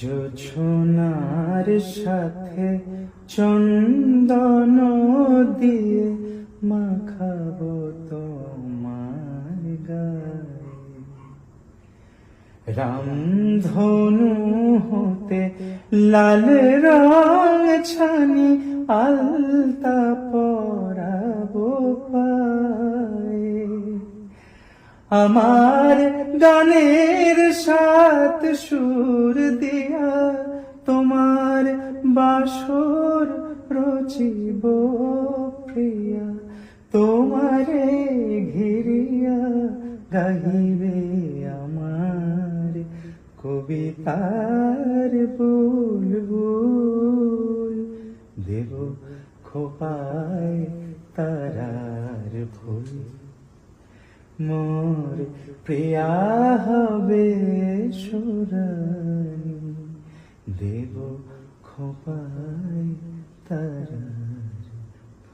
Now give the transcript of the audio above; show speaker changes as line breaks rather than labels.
জোছনার সাথে চন্দন দিয়ে মাখাবো তোমার গায়ে, রামধনু হতে লাল রং ছানি আলতা পরাবো পায়ে। আমার গানের সাত সুর দিয়া তোমার বাসর রচিব প্রিয়া, তোমারে ঘিরিয়া গাহিবে আমার কবিতার বুলবুল। দেব খোপায় তারার ফুল, মোর প্রিয়া হবে সুরানী, দেব খোপায় তারা।